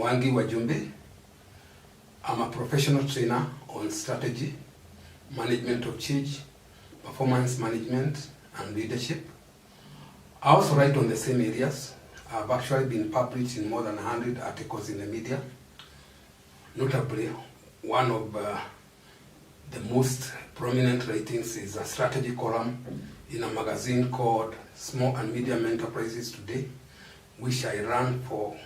Mwangi Wajumbe. I'm a professional trainer on strategy, management of change, performance management, and leadership. I also write on the same areas. I've actually been published in more than 100 articles in the media. Notably, one of the most prominent writings is a strategy column in a magazine called Small and Medium Enterprises Today, which I ran for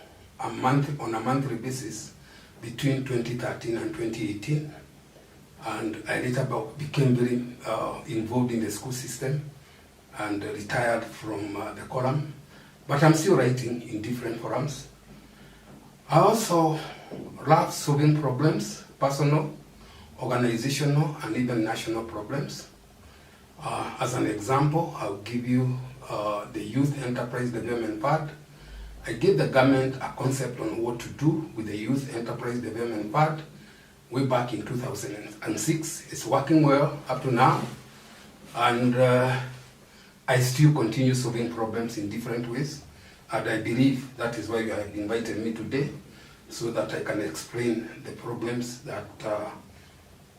a month, on a monthly basis between 2013 and 2018. And I later became very involved in the school system and retired from the column. But I'm still writing in different forums. I also love solving problems, personal, organizational, and even national problems. As an example, I'll give you the Youth Enterprise Development Fund. I gave the government a concept on what to do with the Youth Enterprise Development Fund way back in 2006. It's working well up to now. And I still continue solving problems in different ways. And I believe that is why you have invited me today, so that I can explain the problems that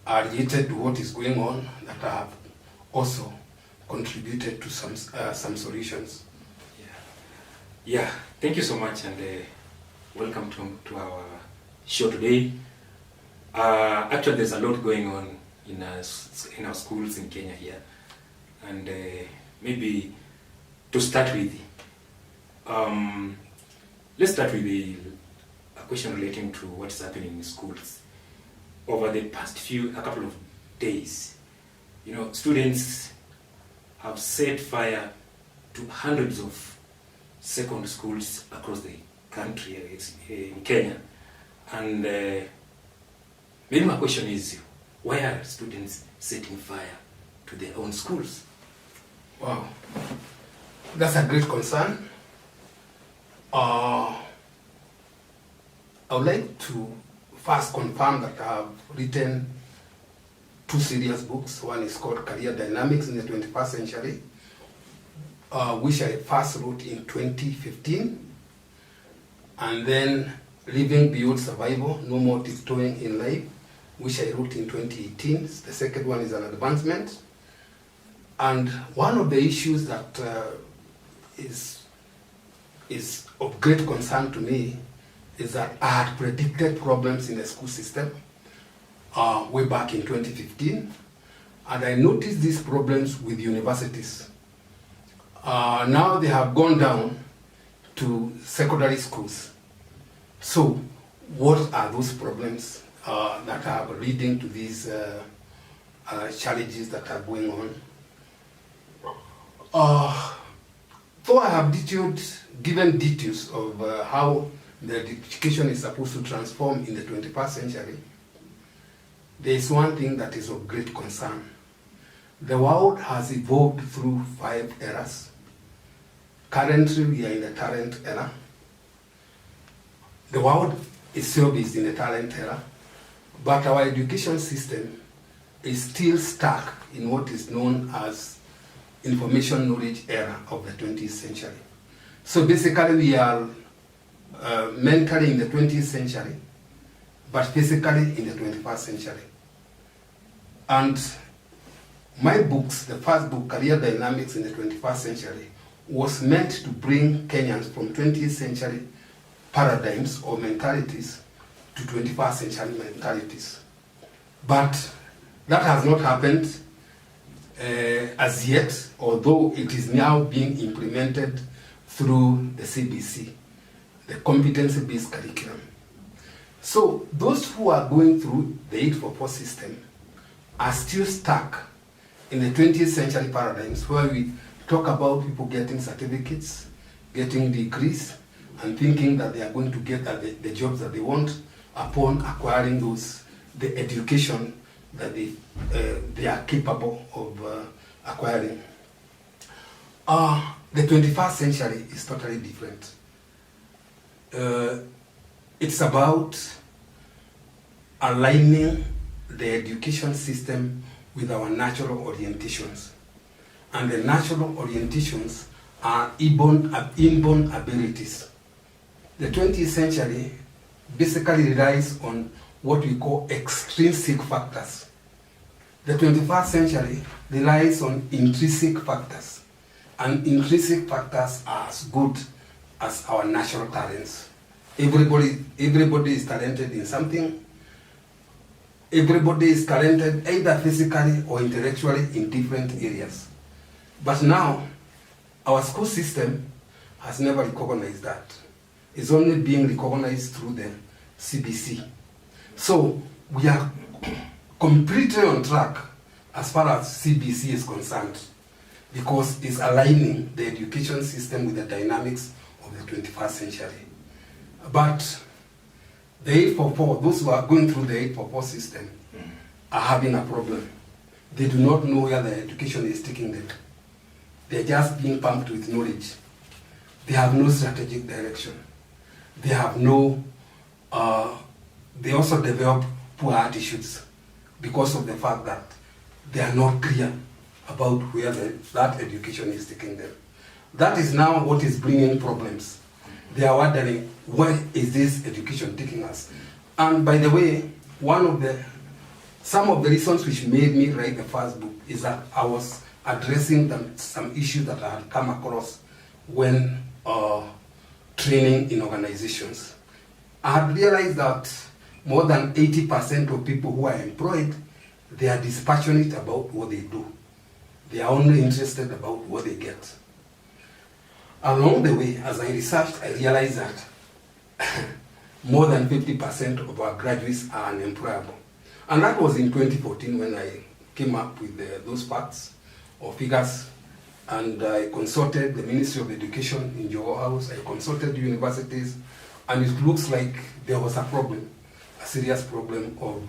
are related to what is going on, that I have also contributed to some solutions. Yeah, thank you so much, and welcome to our show today. Actually, there's a lot going on in our schools in Kenya here, and maybe to start with, let's start with a question relating to what's happening in schools. Over the past a couple of days, students have set fire to hundreds of secondary schools across the country in Kenya. And maybe my question is, why are students setting fire to their own schools? Wow, that's a great concern. I would like to first confirm that I have written 2 serious books. One is called Career Dynamics in the 21st Century, which I first wrote in 2015, and then Living Beyond Survival, No More Tiptoeing in Life, which I wrote in 2018. The second one is an advancement. And one of the issues that is of great concern to me is that I had predicted problems in the school system way back in 2015, and I noticed these problems with universities. Now they have gone down to secondary schools. So what are those problems that are leading to these challenges that are going on? Though I have given details of how the education is supposed to transform in the 21st century, there is one thing that is of great concern. The world has evolved through 5 eras. Currently, we are in the current era. The world itself is in the current era, but our education system is still stuck in what is known as information knowledge era of the 20th century. So basically, we are mentally in the 20th century, but physically in the 21st century. And my books, the first book, Career Dynamics in the 21st Century, was meant to bring Kenyans from 20th century paradigms or mentalities to 21st century mentalities. But that has not happened as yet, although it is now being implemented through the CBC, the competency-based curriculum. So those who are going through the 844 system are still stuck in the 20th century paradigms, where we talk about people getting certificates, getting degrees, and thinking that they are going to get the jobs that they want upon acquiring the education that they are capable of acquiring. The 21st century is totally different. It's about aligning the education system with our natural orientations. And the natural orientations are inborn abilities. The 20th century basically relies on what we call extrinsic factors. The 21st century relies on intrinsic factors, and intrinsic factors are as good as our natural talents. Everybody is talented in something. Everybody is talented either physically or intellectually in different areas. But now, our school system has never recognized that. It's only being recognized through the CBC. So we are completely on track as far as CBC is concerned, because it's aligning the education system with the dynamics of the 21st century. But the 844, those who are going through the 844 system are having a problem. They do not know where the education is taking them. They're just being pumped with knowledge. They have no strategic direction. They have no, they also develop poor attitudes because of the fact that they are not clear about where that education is taking them. That is now what is bringing problems. They are wondering, where is this education taking us? And by the way, some of the reasons which made me write the first book is that I was addressing some issues that I had come across when training in organizations. I had realized that more than 80% of people who are employed, they are dispassionate about what they do. They are only interested about what they get. Along the way, as I researched, I realized that more than 50% of our graduates are unemployable. And that was in 2014 when I came up with those facts or figures. And I consulted the Ministry of Education in Joe House, I consulted universities, and it looks like there was a problem, a serious problem of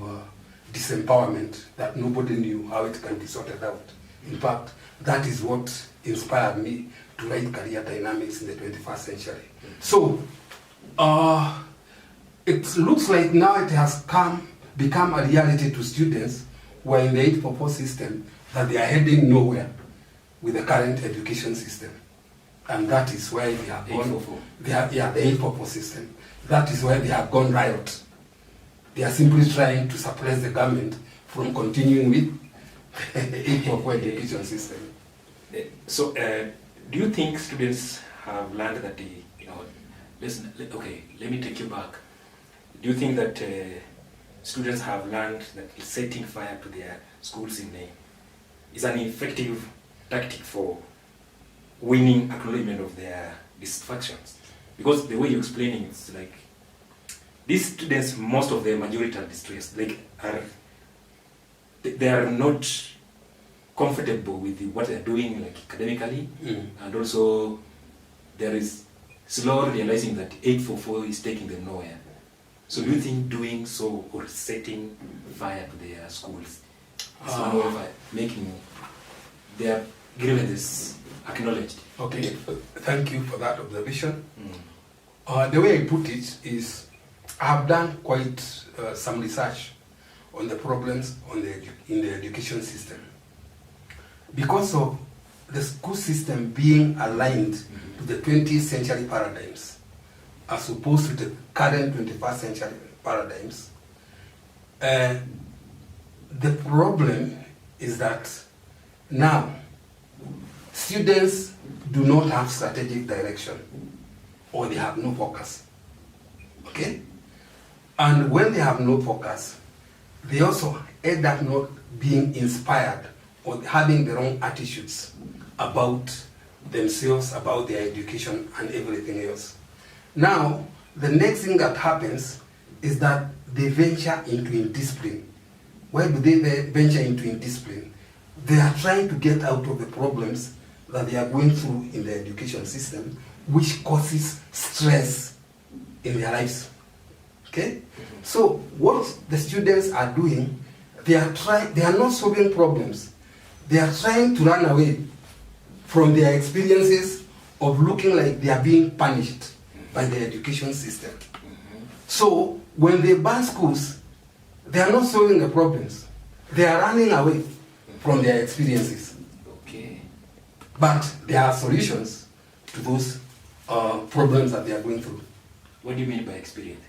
disempowerment that nobody knew how it can be sorted out. In fact, that is what inspired me to write Career Dynamics in the 21st century. So, it looks like now it has become a reality to students who are in the 844 system that they are heading nowhere with the current education system. And that is why they have gone, the 844 system. That is why they have gone riot. They are simply trying to suppress the government from continuing with the 844 education system. So, do you think students have learned that let me take you back. Do you think that students have learned that setting fire to their schools is an effective tactic for winning acknowledgement of their dissatisfactions? Because the way you're explaining, it's like these students, most of the majority are distressed. They are not comfortable with what they're doing, like academically, and also there is slow realizing that 844 is taking them nowhere. So do you think doing so or setting fire to their schools is one way of making their grievances acknowledged? Okay, thank you for that observation. The way I put it is, I have done quite some research on the problems in the education system. Because of the school system being aligned to the 20th century paradigms, as opposed to the current 21st century paradigms, the problem is that now students do not have strategic direction, or they have no focus. Okay? And when they have no focus, they also end up not being inspired or having the wrong attitudes about themselves, about their education and everything else. Now, the next thing that happens is that they venture into indiscipline. Why do they venture into indiscipline? They are trying to get out of the problems that they are going through in the education system, which causes stress in their lives. Okay? So what the students are doing, they are not solving problems. They are trying to run away from their experiences of looking like they are being punished by the education system. So when they ban schools, they are not solving the problems. They are running away from their experiences. Okay. But there are solutions to those problems that they are going through. What do you mean by experience?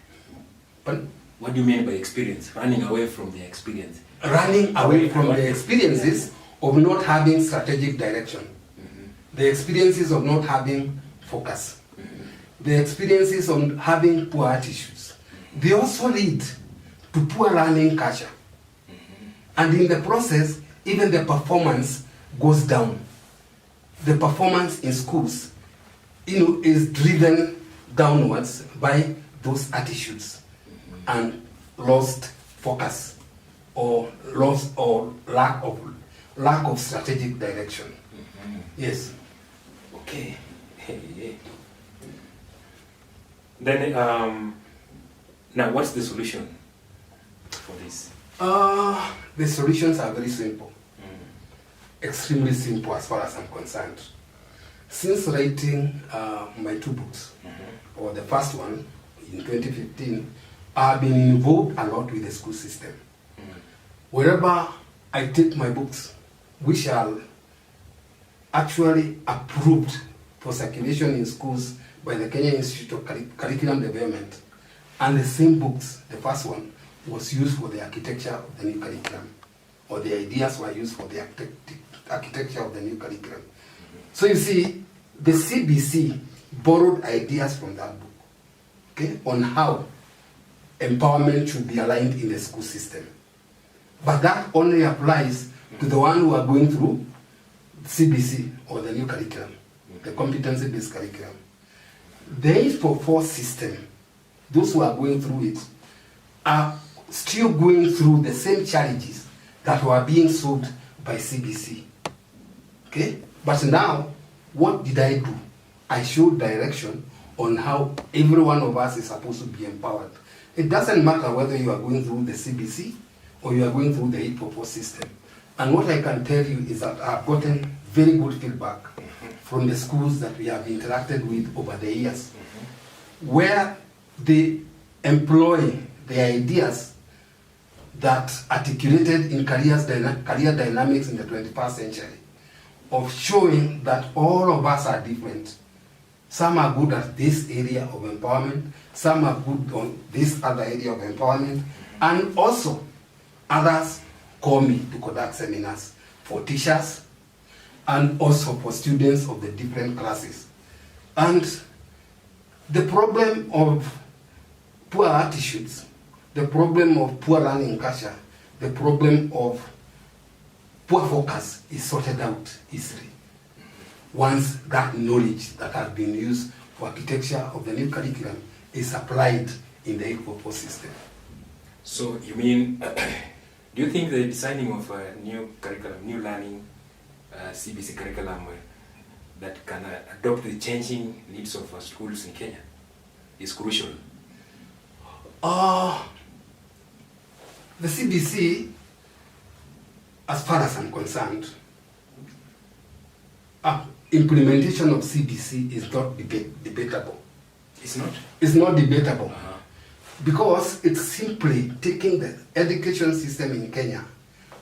But what do you mean by experience? Running away from the experience? running away from the experiences of not having strategic direction, the experiences of not having focus, the experiences of having poor attitudes. They also lead to poor learning culture. And in the process, even the performance goes down. The performance in schools, is driven downwards by those attitudes and lost focus or lack of strategic direction. Yes. Okay. Then now what's the solution for this? The solutions are very simple. Extremely simple as far as I'm concerned. Since writing my 2 books, or the first one in 2015, I've been involved a lot with the school system. Wherever I take my books, which are actually approved for circulation in schools by the Kenya Institute of Curriculum Development, and the same books, the first one, was used for the architecture of the new curriculum, or the ideas were used for the architecture of the new curriculum. So you see, the CBC borrowed ideas from that book, okay, on how empowerment should be aligned in the school system. But that only applies to the one who are going through CBC or the new curriculum, the competency-based curriculum. The 844 system, those who are going through it, are still going through the same challenges that were being solved by CBC. Okay? But now, what did I do? I showed direction on how every one of us is supposed to be empowered. It doesn't matter whether you are going through the CBC or you are going through the 844 system. And what I can tell you is that I've gotten very good feedback from the schools that we have interacted with over the years, where they employ the ideas that articulated in career dynamics in the 21st century, of showing that all of us are different. Some are good at this area of empowerment, some are good on this other area of empowerment, and also others call me to conduct seminars for teachers and also for students of the different classes. And the problem of poor attitudes, the problem of poor learning culture, the problem of poor focus is sorted out easily once that knowledge that has been used for architecture of the new curriculum is applied in the 844 system. So you mean, do you think the designing of a new curriculum, new learning CBC curriculum that can adopt the changing needs of schools in Kenya is crucial? The CBC, as far as I'm concerned, implementation of CBC is not debatable. It's not? It's not debatable. Because it's simply taking the education system in Kenya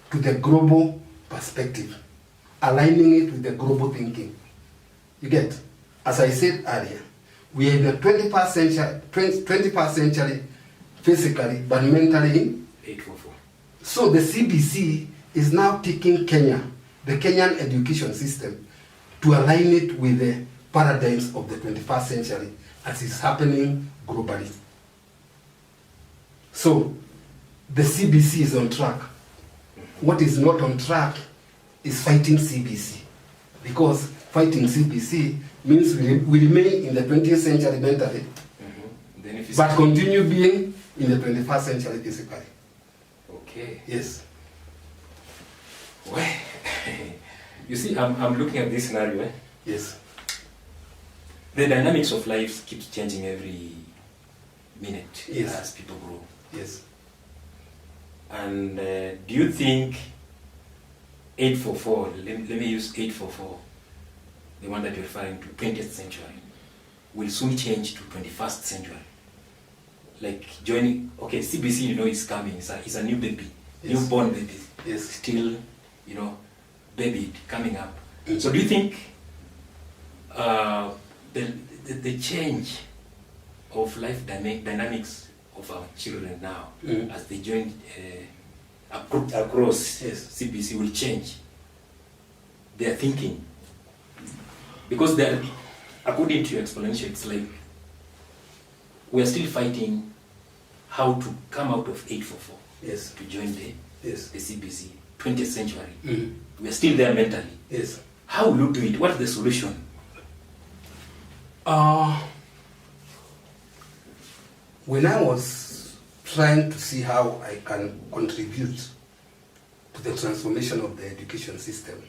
to the global perspective, aligning it with the global thinking. You get? As I said earlier, we are in the 21st century physically, but mentally in 844. So the CBC is now taking Kenya, the Kenyan education system, to align it with the paradigms of the 21st century as is happening globally. So the CBC is on track. What is not on track is fighting CBC, because fighting CBC means we remain in the 20th century mentally, but continue being in the 21st century physically. Okay. Yes. Well, you see, I'm looking at this scenario. Yes. The dynamics of life keeps changing every minute Yes. as people grow. Yes. And do you think 844, let me use 844, the one that you're referring to, 20th century, will soon change to 21st century? Like joining, okay, CBC, is coming, it's a new baby, Yes. newborn baby, Yes. still, baby coming up. So do you think the change of life dynamics of our children now, Mm. as they join across Yes. CBC, will change their thinking? Because they are, according to your explanation, it's like we are still fighting how to come out of 844 Yes. to join the Yes. CBC, 20th century. Mm. We are still there mentally. Yes. How will you do it? What's the solution? When I was trying to see how I can contribute to the transformation of the education system,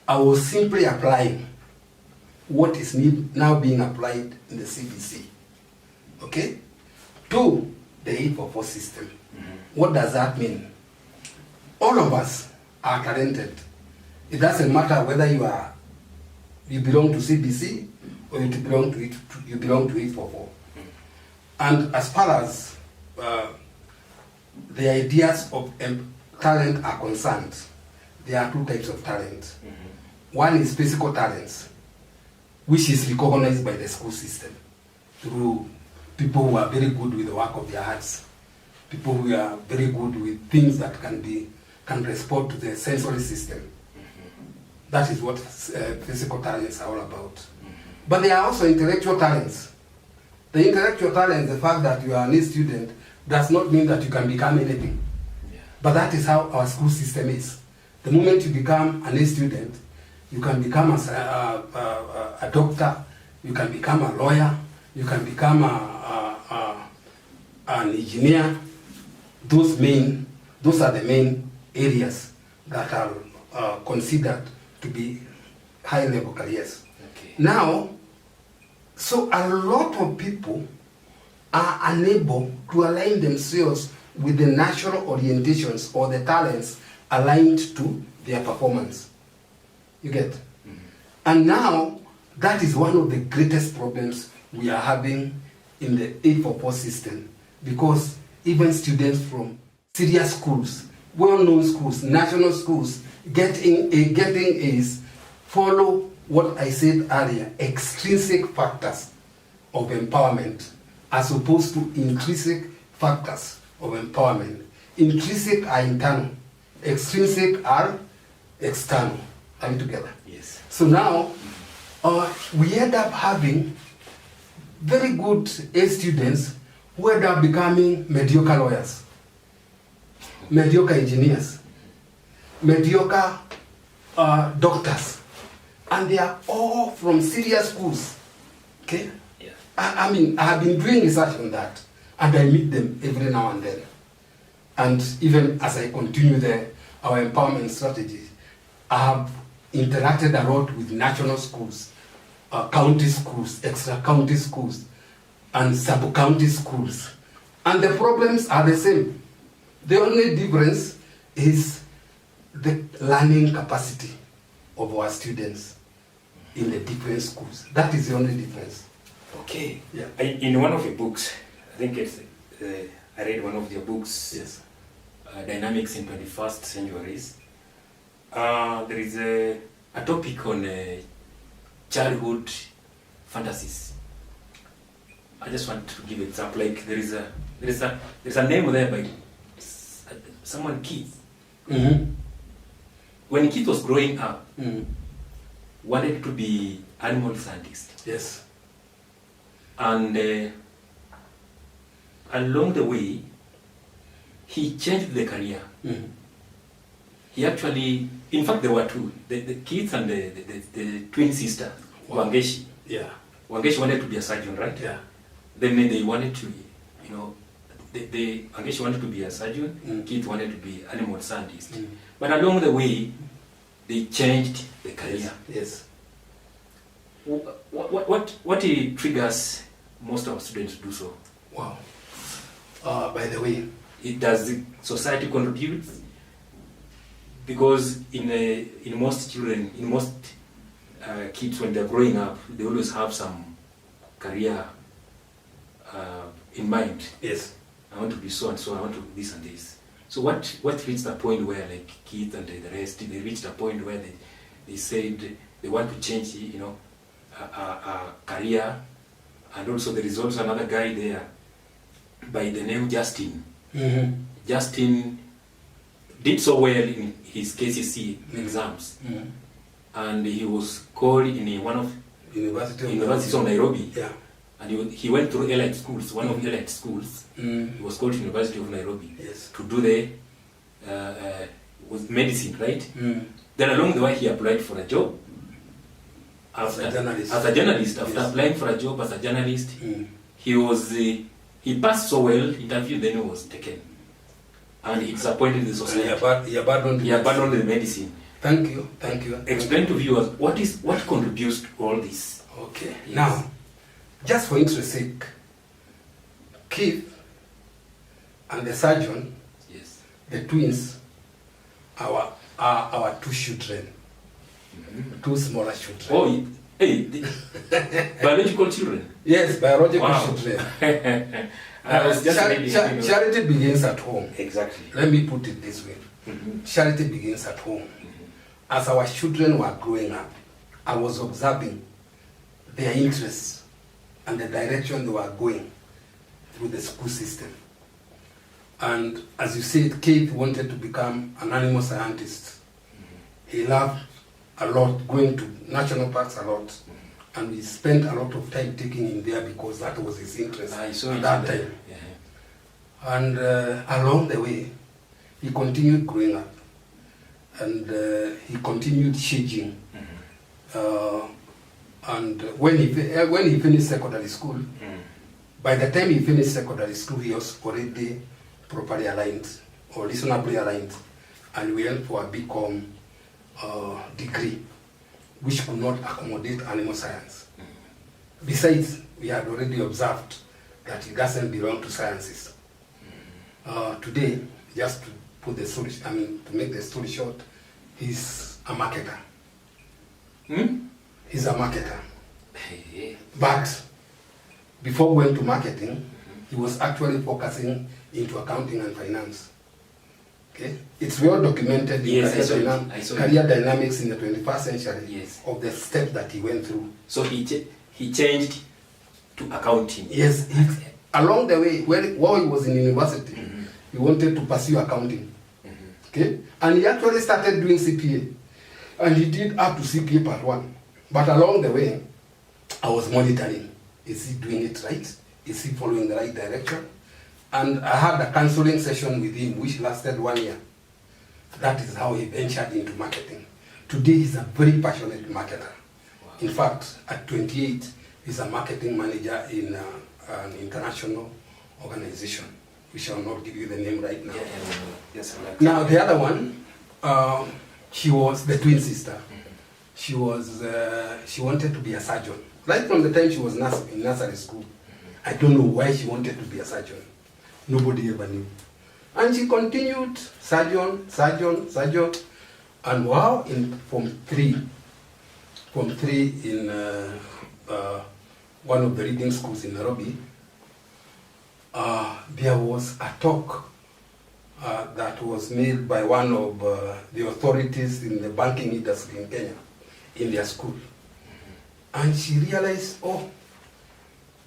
I was simply applying what is now being applied in the CBC, okay, to the 844 system. What does that mean? All of us are talented. It doesn't matter whether you belong to CBC or you belong to 844. And as far as the ideas of talent are concerned, there are two types of talent. One is physical talents, which is recognized by the school system through people who are very good with the work of their hands, people who are very good with things that can respond to the sensory system. That is what physical talents are all about. But there are also intellectual talents. The intellectual talent, the fact that you are an A student, does not mean that you can become anything. Yeah. But that is how our school system is. The moment you become an A student, you can become a doctor, you can become a lawyer, you can become an engineer. Those are the main areas that are considered to be high-level careers. Okay. Now, so a lot of people are unable to align themselves with the natural orientations or the talents aligned to their performance. You get? And now, that is one of the greatest problems we are having in the 844 system, because even students from serious schools, well-known schools, national schools, getting A's follow what I said earlier, extrinsic factors of empowerment as opposed to intrinsic factors of empowerment. Intrinsic are internal, extrinsic are external. Are we together? Yes. So now, we end up having very good A students who end up becoming mediocre lawyers, mediocre engineers, mediocre doctors, and they are all from serious schools. Okay? Yeah. I mean, I have been doing research on that, and I meet them every now and then. And even as I continue our empowerment strategies, I have interacted a lot with national schools, county schools, extra-county schools, and sub-county schools. And the problems are the same. The only difference is the learning capacity of our students in the different schools. That is the only difference. Okay. Yeah. In one of your books, I think it's, I read one of your books, Yes. Dynamics in 21st Centuries. There is a topic on childhood fantasies. I just want to give an example. Like there is a name there by someone, Keith. Mm-hmm. When Keith was growing up, Mm-hmm. wanted to be animal scientist. Yes. And along the way, he changed the career. Mm-hmm. He actually, in fact, there were two, the kids and the twin sister, Wow. Wangeshi. Yeah. Wangeshi wanted to be a surgeon, right? Yeah. Then they wanted to, Wangeshi wanted to be a surgeon, Mm. Keith wanted to be animal scientist. Mm. But along the way, they changed the career. Yes. What triggers most of our students to do so? Wow. By the way, Does the society contribute? Because in most children, in most kids, when they're growing up, they always have some career in mind. yes. I want to be so and so, I want to do this and this. So what reached the point where, like kids and the rest, they reached a point where they said they want to change, a career, and also there is also another guy there by the name Justin. Mm-hmm. Justin did so well in his KCSE exams, and he was called in one of University of Nairobi. Yeah. And he went through elite schools, one of elite schools. He was called to University of Nairobi to do the was medicine, right? Then along the way he applied for a job as a journalist. After applying for a job as a journalist, he passed so well interview, then he was taken, and he disappointed the society. He abandoned the medicine. Thank you. Explain to viewers what contributes to all this. Okay. Yes. Now, just for interest's sake, Keith and the surgeon, the twins, are our two children, two smaller children. Oh, hey, biological children. Yes, biological children. Charity begins at home. Exactly. Let me put it this way. Charity begins at home. As our children were growing up, I was observing their interests and the direction they were going through the school system. And as you said, Keith wanted to become an animal scientist. He loved a lot going to national parks a lot. And we spent a lot of time taking him there because that was his interest at that time. Yeah. And along the way, he continued growing up. And he continued changing. And when he finished secondary school, by the time he finished secondary school, he was already properly aligned or reasonably aligned, and we went for a BCom degree, which could not accommodate animal science. Besides, we had already observed that he doesn't belong to sciences. Today, just to put the story, to make the story short, he's a marketer. He's a marketer. But before going to marketing, he was actually focusing into accounting and finance. Okay? It's well documented in career dynamics in the 21st century of the steps that he went through. So he changed to accounting. Yes. Along the way, while he was in university, he wanted to pursue accounting. Okay? And he actually started doing CPA. And he did up to CPA part 1. But along the way, I was monitoring. Is he doing it right? Is he following the right direction? And I had a counseling session with him, which lasted 1 year. That is how he ventured into marketing. Today, he's a very passionate marketer. Wow. In fact, at 28, he's a marketing manager in an international organization. We shall not give you the name right now. Yes, now, the other one, she was the twin sister. She wanted to be a surgeon. Right from the time she was in nursery school. I don't know why she wanted to be a surgeon. Nobody ever knew. And she continued surgeon. And wow, in Form 3 in one of the reading schools in Nairobi, there was a talk that was made by one of the authorities in the banking industry in Kenya, in their school. And she realized, oh,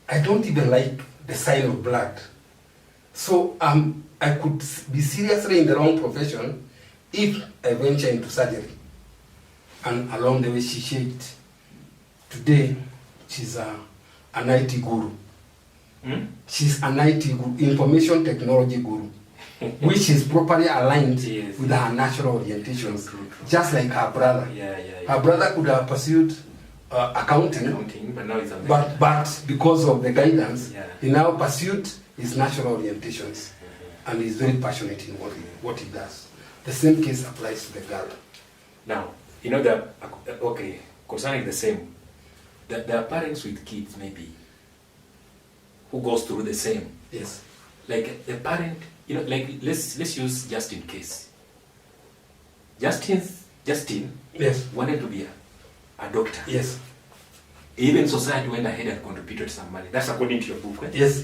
I don't even like the sign of blood. So I could be seriously in the wrong profession if I venture into surgery. And along the way she shaped. Today, she's an IT guru. She's an IT guru, information technology guru, which is properly aligned with her natural orientations, just like her brother. Her brother could have pursued accounting, but now he's a but because of the guidance, he now pursued his natural orientations, and he's very passionate in what he does. The same case applies to the girl. Now, you know that, okay, concerning the same, there are parents with kids maybe who goes through the same. Yes. Like the parent, you know, like let's use Justin case. Justin wanted to be a doctor. Yes. Even society went ahead and contributed some money. That's according to your book, right? Yes.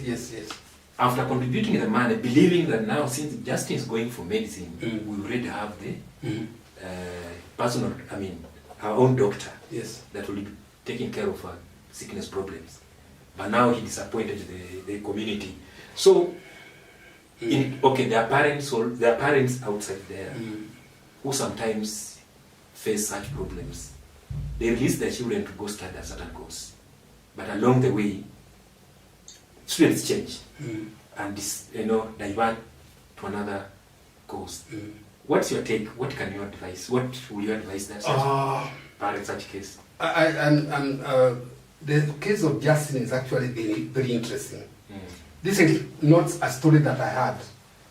After contributing the money, believing that now since Justin is going for medicine, we already have the our own doctor that will be taking care of our sickness problems. But now he disappointed the community. So, there are parents outside there who sometimes face such problems. They release their children to go study a certain course, but along the way, students change and divert to another course. What's your take? What can you advise? What will you advise that parents such case? The case of Justin is actually very, very interesting. This is not a story that I had.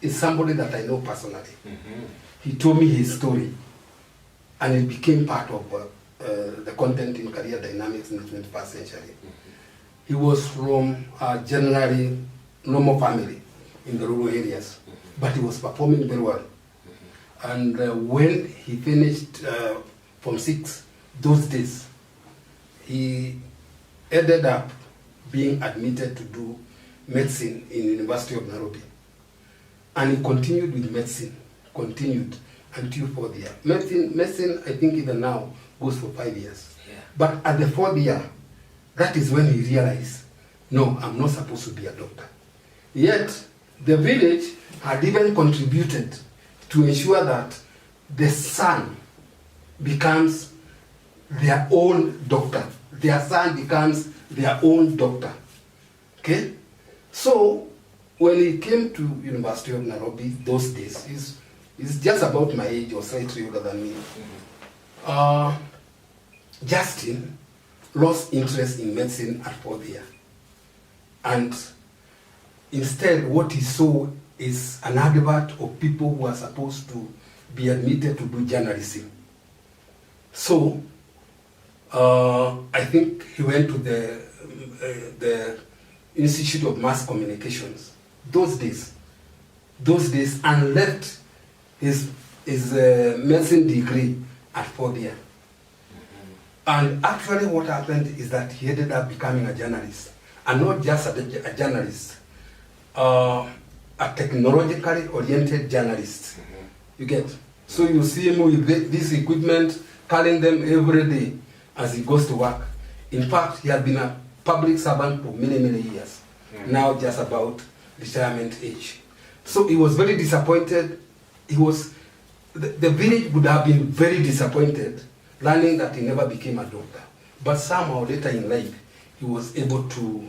It's somebody that I know personally. He told me his story, and it became part of the content in Career Dynamics in the 21st century. He was from a generally normal family in the rural areas, but he was performing very well. And when he finished Form 6, those days, he ended up being admitted to do medicine in the University of Nairobi. And he continued with medicine, until 4th year. Medicine, I think even now, goes for 5 years. Yeah. But at the 4th year, that is when he realized, no, I'm not supposed to be a doctor. Yet, the village had even contributed to ensure that the son becomes their own doctor. Their son becomes their own doctor. Okay? So, when he came to University of Nairobi, those days, he's just about my age or slightly older than me. Justin lost interest in medicine at 4th year. And instead, what he saw is an advert of people who are supposed to be admitted to do journalism. So, I think he went to the Institute of Mass Communications those days, and left his medicine degree at 4th year. And actually what happened is that he ended up becoming a journalist, and not just a journalist, a technologically oriented journalist. You get? So you see him with this equipment, carrying them every day as he goes to work. In fact, he had been a public servant for many, many years, now just about retirement age. So he was very disappointed. The village would have been very disappointed learning that he never became a doctor. But somehow later in life, he was able to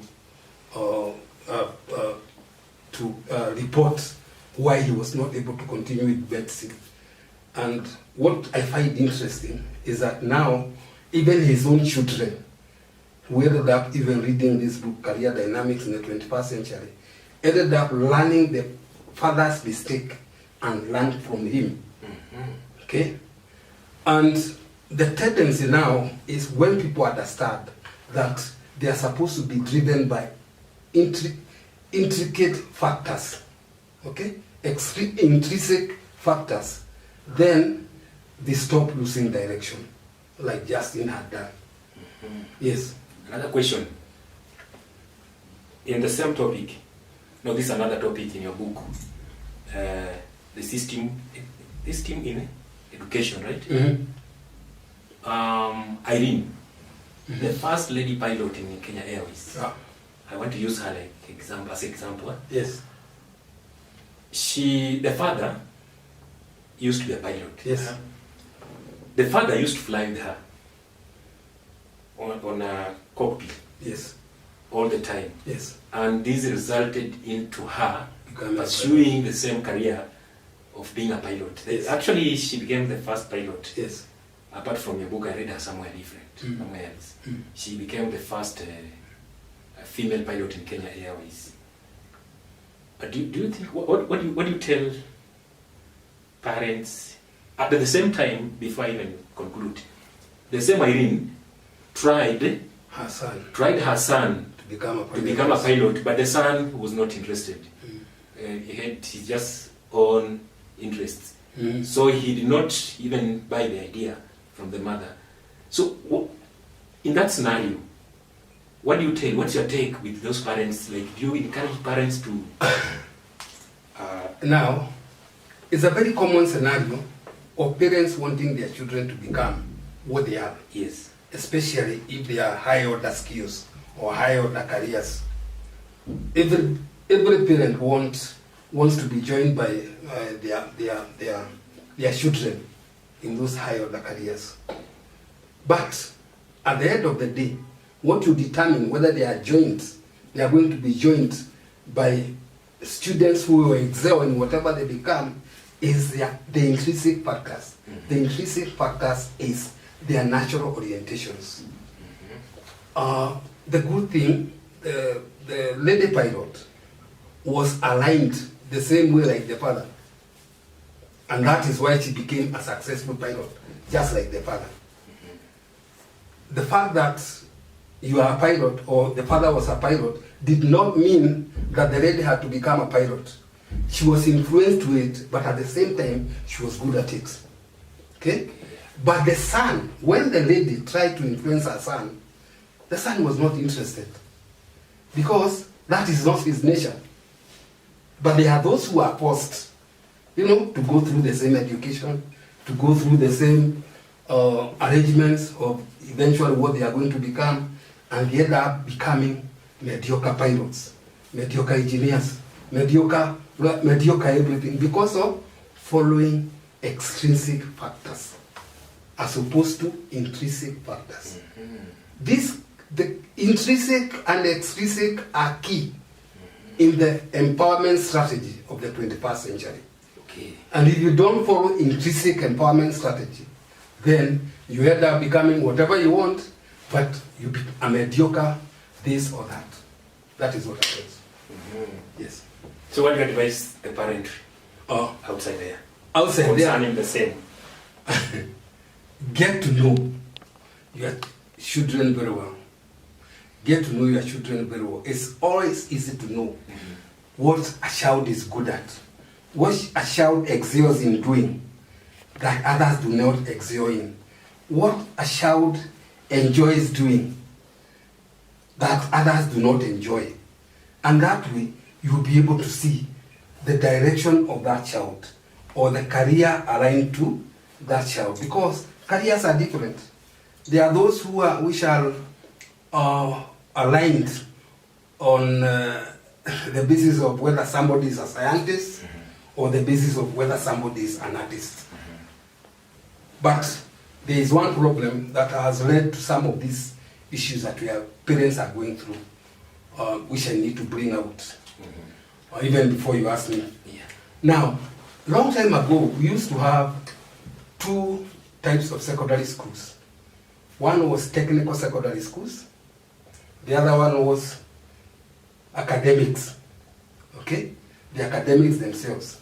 report why he was not able to continue with medicine. And what I find interesting is that now, even his own children, who ended up even reading this book, Career Dynamics in the 21st century, ended up learning the father's mistake and learned from him. Okay? And the tendency now is when people understand that they are supposed to be driven by intricate factors, okay? Intrinsic factors, then they stop losing direction, like Justin had done. Yes. Another question. In the same topic, no, this is another topic in your book, the system in education, right? Irene, the first lady pilot in Kenya Airways. I want to use her as example. Yes. The father used to be a pilot. Yes. The father used to fly with her on a cockpit. Yes. All the time. Yes. And this resulted into her pursuing the same career of being a pilot. Yes. Actually, she became the first pilot. Yes. Apart from your book, I read her somewhere different, somewhere else. She became the first female pilot in Kenya Airways. But do you think, what do you tell parents at the same time, before I even conclude? The same Irene tried her son to become a pilot, but the son was not interested. He had his just own interests. So he did not even buy the idea from the mother. So in that scenario, what do you tell? What's your take with those parents? Like, do you encourage parents to... Now, it's a very common scenario of parents wanting their children to become what they are. Yes. Especially if they are high order skills or high order careers. Every every parent wants to be joined by their children in those high order careers. But at the end of the day, what you determine whether they are going to be joined by students who will excel in whatever they become is the intrinsic factors. The intrinsic factors is their natural orientations. The good thing, the lady pilot was aligned the same way like the father. And that is why she became a successful pilot, just like the father. The fact that you are a pilot or the father was a pilot did not mean that the lady had to become a pilot. She was influenced to it, but at the same time, she was good at it. Okay? But the son, when the lady tried to influence her son, the son was not interested. Because that is not his nature. But there are those who are forced, to go through the same education, to go through the same arrangements of eventually what they are going to become, and they end up becoming mediocre pilots, mediocre engineers, mediocre everything, because of following extrinsic factors as opposed to intrinsic factors. The intrinsic and extrinsic are key in the empowerment strategy of the 21st century. Okay. And if you don't follow intrinsic empowerment strategy, then you end up becoming whatever you want, but you be a mediocre this or that. That is what happens. Yes. So what do you advise the parent outside there? Outside there, concerning the same. Get to know your children very well. Get to know your children very well. It's always easy to know what a child is good at, what a child excels in doing that others do not excel in, what a child enjoys doing that others do not enjoy. And that way, you'll be able to see the direction of that child or the career aligned to that child, because careers are different. There are those which are aligned on the basis of whether somebody is a scientist or the basis of whether somebody is an artist. But there is one problem that has led to some of these issues that our parents are going through, which I need to bring out, even before you ask me. Yeah. Now, long time ago, we used to have two types of secondary schools. One was technical secondary schools. The other one was academics. Okay? The academics themselves.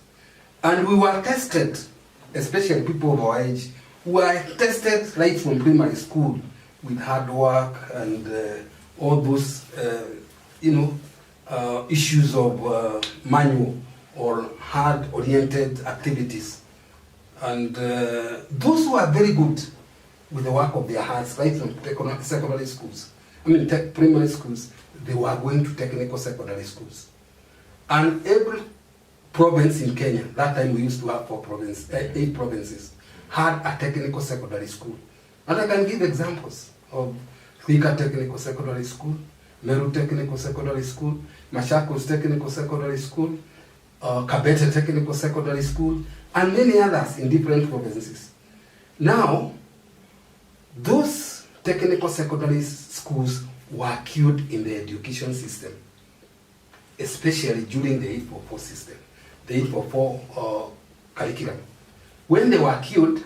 And we were tested, especially people of our age, who were tested right from primary school with hard work and all those, issues of manual or hard-oriented activities. And those who are very good with the work of their hands, right from secondary schools, primary schools, they were going to technical secondary schools. And every province in Kenya, that time we used to have 8 provinces, had a technical secondary school. And I can give examples of Thika Technical Secondary School, Meru Technical Secondary School, Machakos Technical Secondary School, Kabete Technical Secondary School, and many others in different provinces. Now, those technical secondary schools were killed in the education system, especially during the 844 system, the 844 curriculum. When they were killed,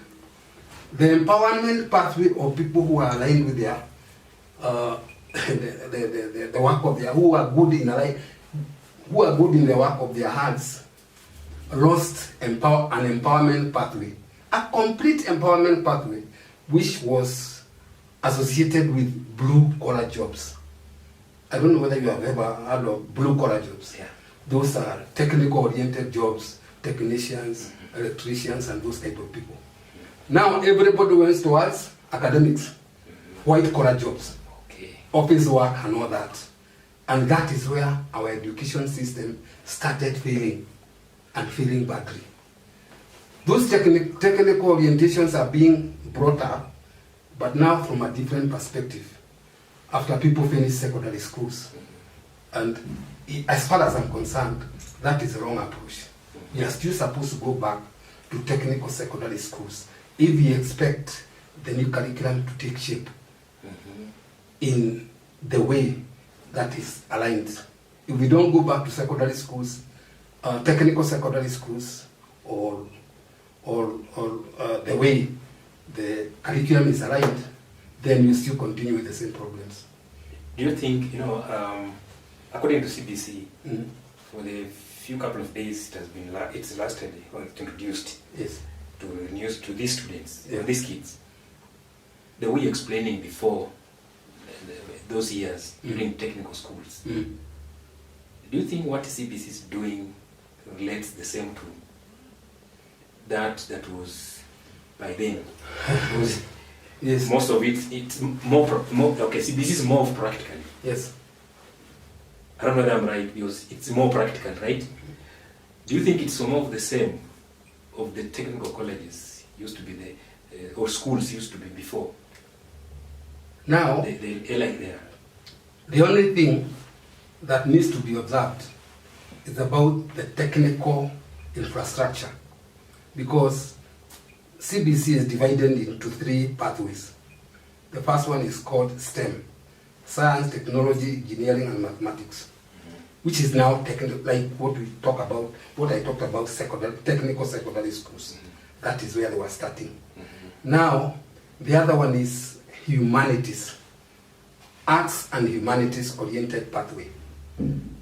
the empowerment pathway of people who are aligned with their the work of their, who are good in the work of their hands, lost an empowerment pathway, a complete empowerment pathway, which was associated with blue-collar jobs. I don't know whether you have ever heard of blue-collar jobs. Yeah. Those are technical-oriented jobs, technicians, electricians, and those type of people. Now everybody went towards academics, white-collar jobs, office work and all that. And that is where our education system started failing and failing badly. Those technical orientations are being brought up, but now from a different perspective, after people finish secondary schools. And as far as I'm concerned, that is the wrong approach. We are still supposed to go back to technical secondary schools if we expect the new curriculum to take shape in the way that is aligned. If we don't go back to secondary schools, technical secondary schools, or the way the curriculum is aligned, then we still continue with the same problems. Do you think, according to CBC, for the few couple of days it has been, it's lasted, or it's introduced Yes. to these students, Yeah. these kids, the way you're explaining before those years during technical schools, do you think what CBC is doing relates the same to that was by then? Because Yes. most of it's more okay, CBC is more of practical. Yes. I don't know whether I'm right, because it's more practical, right? Do you think it's some of the same of the technical colleges used to be there, or schools used to be before? Now, They like there. the only thing that needs to be observed is about the technical infrastructure, because CBC is divided into 3 pathways. The first one is called STEM, Science, Technology, Engineering, and Mathematics, which is now technical, like what I talked about, technical secondary schools. That is where they were starting. Now, the other one is humanities, arts and humanities oriented pathway.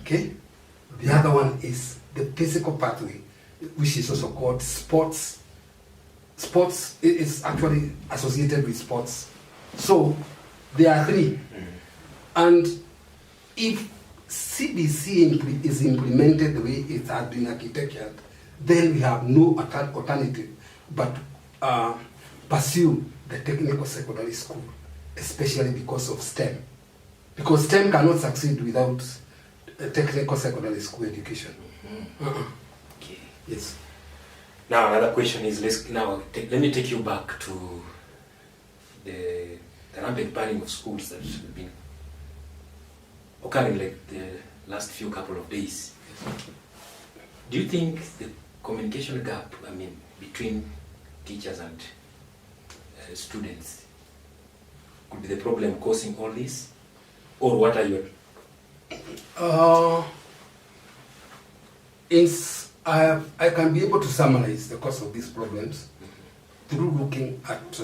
Okay? The other one is the physical pathway, which is also called sports. Sports is actually associated with sports. So there are 3. And if CBC is implemented the way it has been architectured, then we have no alternative but pursue the technical secondary school, especially because of STEM. Because STEM cannot succeed without a technical secondary school education. Okay. Yes. Now another question is, let me take you back to the rampant banning of schools that have been occurring like the last few couple of days. Do you think the communication gap, between teachers and students could be the problem causing all this? Or what are your... I can be able to summarize the cause of these problems through looking at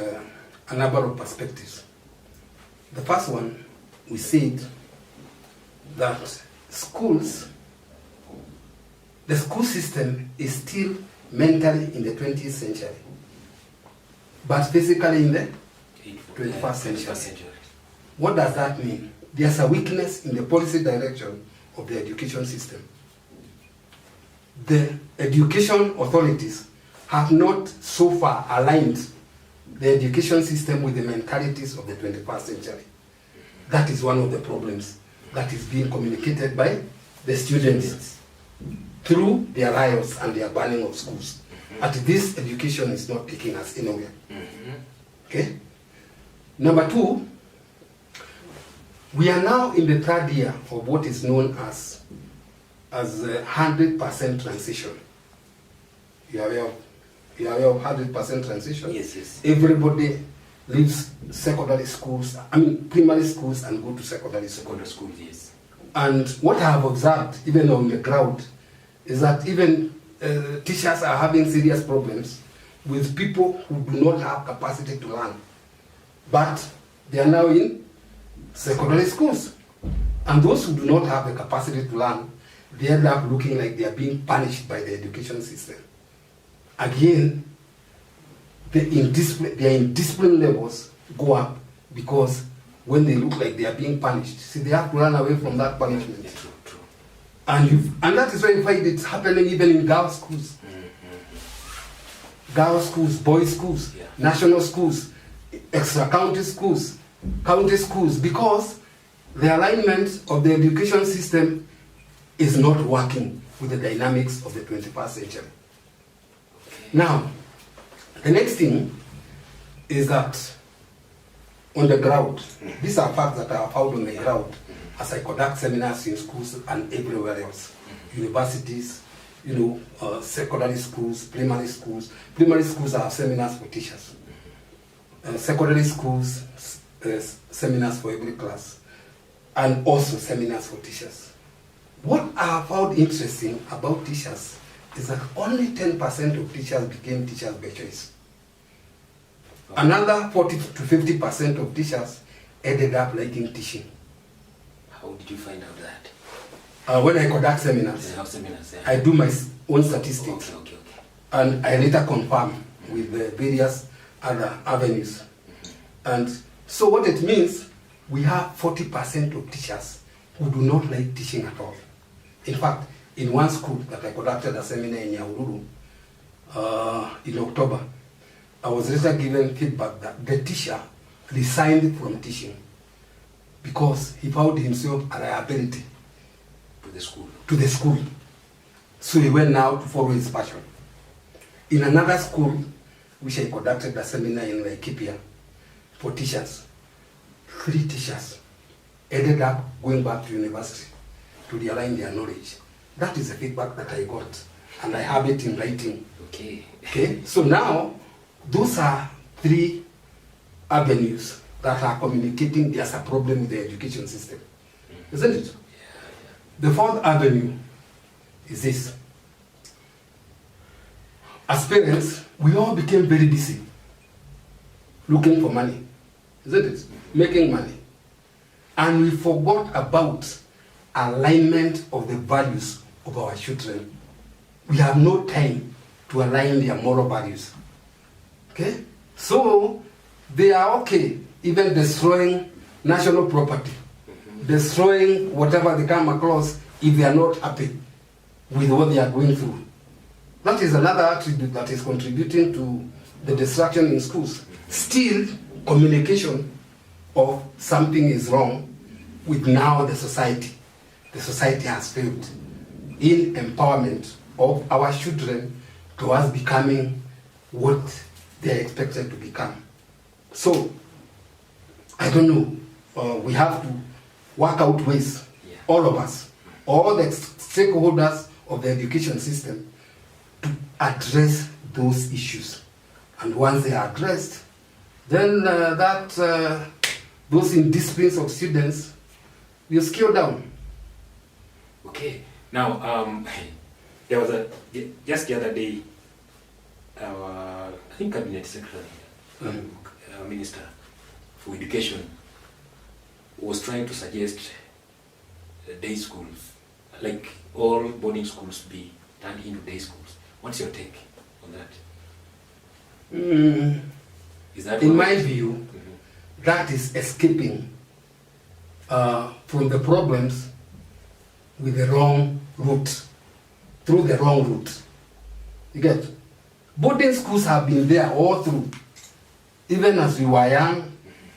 a number of perspectives. The first one, we said that the school system is still mentally in the 20th century, but physically in the 21st century. What does that mean? There's a weakness in the policy direction of the education system. The education authorities have not so far aligned the education system with the mentalities of the 21st century. That is one of the problems that is being communicated by the students through their riots and their banning of schools. At this, education is not taking us anywhere. Okay? Number 2, we are now in the 3rd year of what is known as a 100% transition. You are aware of 100% transition? Yes. Everybody leaves secondary schools, primary schools, and go to secondary schools. Yes. And what I have observed, even on the ground, is that even teachers are having serious problems with people who do not have capacity to learn. But they are now in secondary schools. And those who do not have the capacity to learn, they end up looking like they are being punished by the education system. Again, their indiscipline levels go up because when they look like they are being punished, see, they have to run away from that punishment. Yeah, true. And that is why you find it's happening even in girls' schools. Girls' schools, boys' schools, national schools, extra county schools, because the alignment of the education system is not working with the dynamics of the 21st century. Now, the next thing is that on the ground, these are facts that are found on the ground, as I conduct seminars in schools and everywhere else, universities, secondary schools, primary schools. Primary schools have seminars for teachers. Secondary schools, seminars for every class, and also seminars for teachers. What I found interesting about teachers is that only 10% of teachers became teachers by choice. Another 40 to 50% of teachers ended up liking teaching. How did you find out that? When I conduct seminars, I do my own statistics, and I later confirm with the various other avenues. And so what it means, we have 40% of teachers who do not like teaching at all. In fact, in one school that I conducted a seminar in Yaururu in October, I was later given feedback that the teacher resigned from teaching because he found himself a liability to the school. So he went now to follow his passion. In another school, which I conducted a seminar in Laikipia for teachers, 3 teachers ended up going back to university to realign their knowledge. That is the feedback that I got, and I have it in writing. Okay. So now, those are 3 avenues that are communicating there's a problem with the education system. Isn't it? The 4th avenue is this. As parents, we all became very busy looking for money. Isn't it? Making money. And we forgot about alignment of the values of our children. We have no time to align their moral values. Okay? So, they are okay even destroying national property, destroying whatever they come across if they are not happy with what they are going through. That is another attribute that is contributing to the destruction in schools. Still, communication of something is wrong with now the society. The society has failed in empowerment of our children towards becoming what they are expected to become. So, I don't know, we have to work out ways, all of us, all the stakeholders of the education system, to address those issues. And once they are addressed, then those indisciplines of students will scale down. Okay. Now, there was just the other day, I think Cabinet Secretary, Minister for Education, was trying to suggest day schools, like all boarding schools be turned into day schools. What's your take on that? Is that in my view, that is escaping from the problems with the wrong route, through the wrong route. You get? Boarding schools have been there all through. Even as we were young,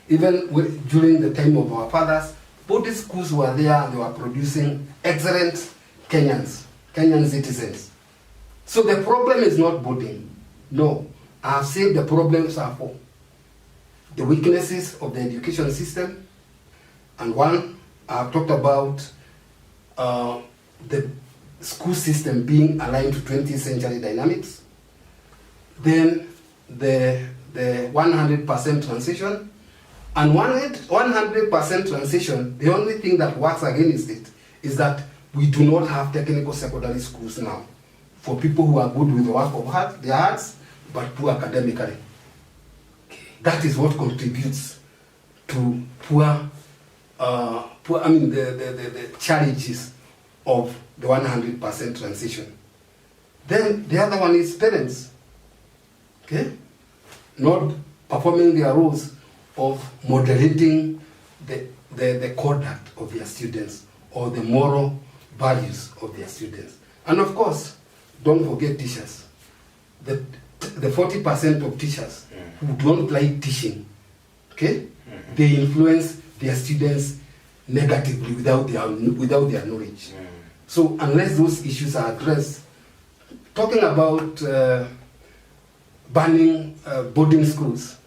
even during the time of our fathers, boarding schools were there and they were producing excellent Kenyan citizens. So the problem is not boarding. No. I have said the problems are for the weaknesses of the education system. And one, I have talked about the school system being aligned to 20th century dynamics. Then the 100% transition. And 100% transition, the only thing that works against it is that we do not have technical secondary schools now for people who are good with the work of their hearts, but poor academically. That is what contributes to the challenges of the 100% transition. Then the other one is parents, okay, not performing their roles of moderating the conduct of their students or the moral values of their students. And of course, don't forget teachers. The 40% of teachers who don't like teaching, okay, they influence their students negatively without their knowledge. So unless those issues are addressed, talking about banning boarding schools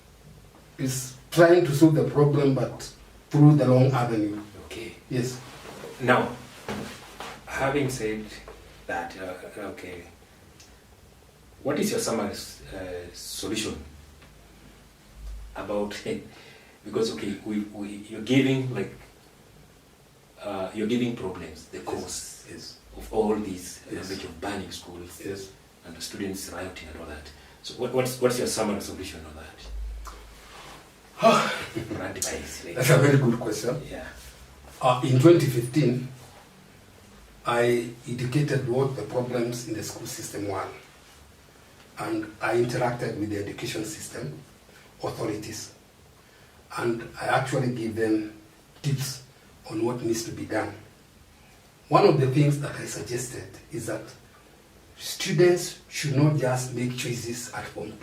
is trying to solve the problem, but through the long avenue. Okay. Yes. Now, having said that, okay, what is your summary solution about because okay, you're giving you're giving problems, the cause Yes. of all these Yes. of banning schools Yes. and the students rioting and all that. So what's your summary solution on that? Advice, like, That's a very good question. yeah. In 2015, I indicated what the problems in the school system were, and I interacted with the education system authorities, and I actually gave them tips on what needs to be done. One of the things that I suggested is that students should not just make choices at Form 2.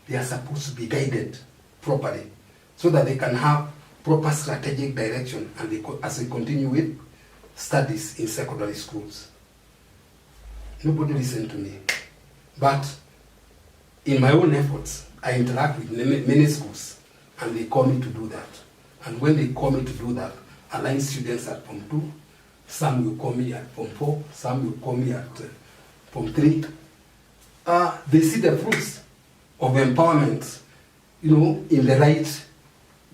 They are supposed to be guided properly so that they can have proper strategic direction and as they continue with studies in secondary schools. Nobody listened to me. But in my own efforts, I interact with many schools and they call me to do that. And when they call me to do that, I line students at Form 2, some will call me at Form 4, some will call me at Form 3. They see the fruits of empowerment, in the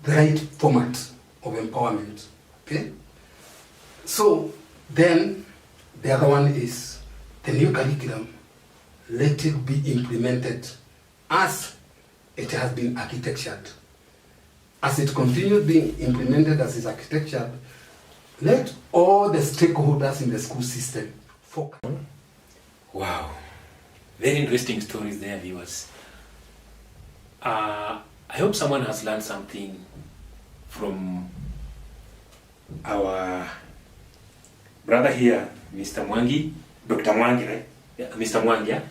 right format of empowerment. Okay? So then the other one is the new curriculum. Let it be implemented as it has been architectured. As it continues being implemented as it's architectured, let all the stakeholders in the school system focus. Wow, very interesting stories there, viewers. I hope someone has learned something from our brother here, Mr. Mwangi, Dr. Mwangi, right? Yeah, Mr. Mwangi. Yeah?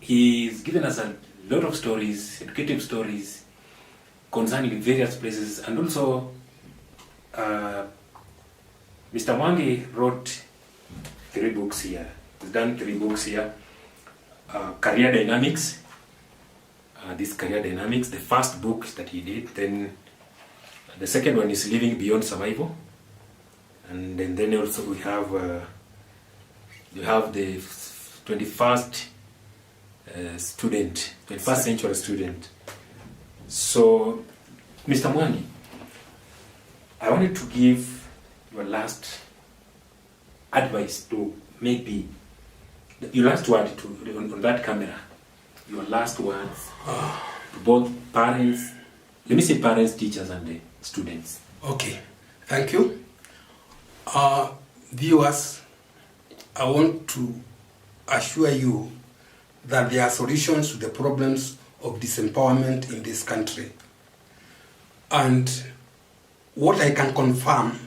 He's given us a lot of stories, educative stories concerning various places, and also Mr. Mwangi wrote 3 books here. He's done 3 books here. Career Dynamics. This Career Dynamics, the first book that he did. Then the second one is Living Beyond Survival. And then also we have the 21st student, 21st century student. So, Mr. Mwangi, I wanted to give your last advice to maybe your last word on that camera. Your last words to both parents, let me say parents, teachers, and the students. Okay, thank you. Viewers, I want to assure you that there are solutions to the problems of disempowerment in this country. And what I can confirm,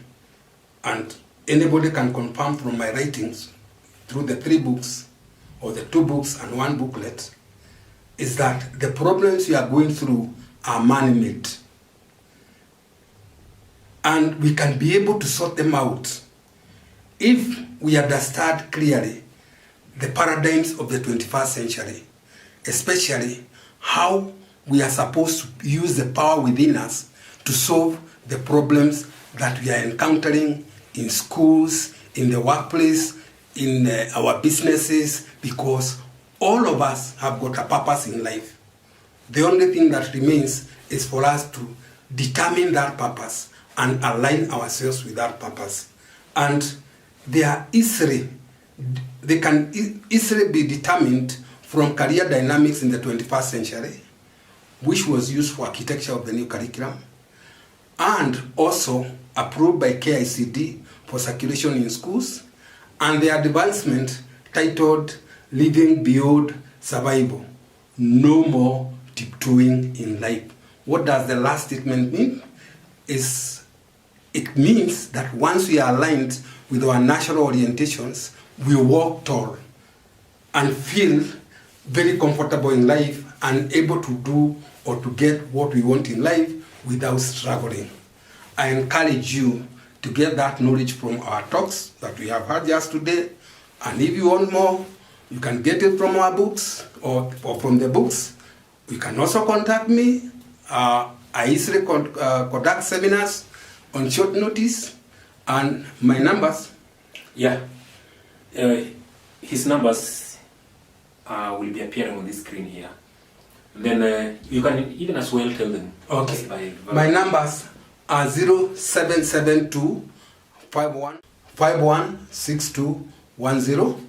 and anybody can confirm from my writings through the 3 books, or the 2 books and 1 booklet, is that the problems we are going through are man-made. And we can be able to sort them out if we understand clearly the paradigms of the 21st century, especially how we are supposed to use the power within us to solve the problems that we are encountering in schools, in the workplace, in our businesses, because all of us have got a purpose in life. The only thing that remains is for us to determine that purpose and align ourselves with that purpose. And they can easily be determined from career dynamics in the 21st century, which was used for architecture of the new curriculum, and also approved by KICD for circulation in schools, and the advancement titled Living Beyond Survival, No More Tiptoeing in Life. What does the last statement mean? It means that once we are aligned with our national orientations, we walk tall and feel very comfortable in life and able to do or to get what we want in life without struggling. I encourage you to get that knowledge from our talks that we have had just today, and if you want more, you can get it from our books or from the books. You can also contact me. I easily conduct seminars on short notice, and my numbers. Yeah. His numbers will be appearing on this screen here. And then you can even as well tell them. Okay. My numbers are 0772 516210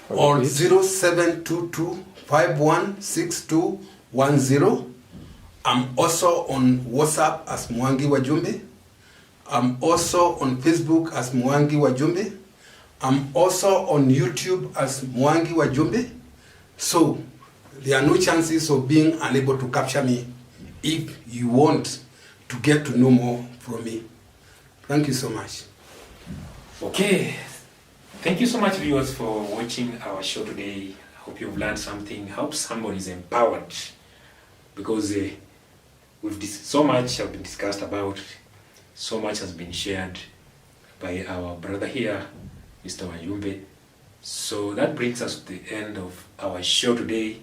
or 0722 516210. I'm also on WhatsApp as Mwangi Wajumbe. I'm also on Facebook as Mwangi Wajumbe. I'm also on YouTube as Mwangi Wajumbe. So there are no chances of being unable to capture me if you want to get to know more from me. Thank you so much. Okay. Thank you so much, viewers, for watching our show today. I hope you've learned something. I hope someone is empowered, because so much has been discussed about, so much has been shared by our brother here, Mr. Wajumbe. So that brings us to the end of our show today.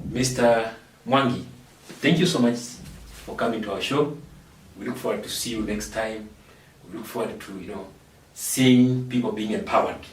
Mr. Mwangi, thank you so much for coming to our show. We look forward to see you next time. We look forward to seeing people being empowered.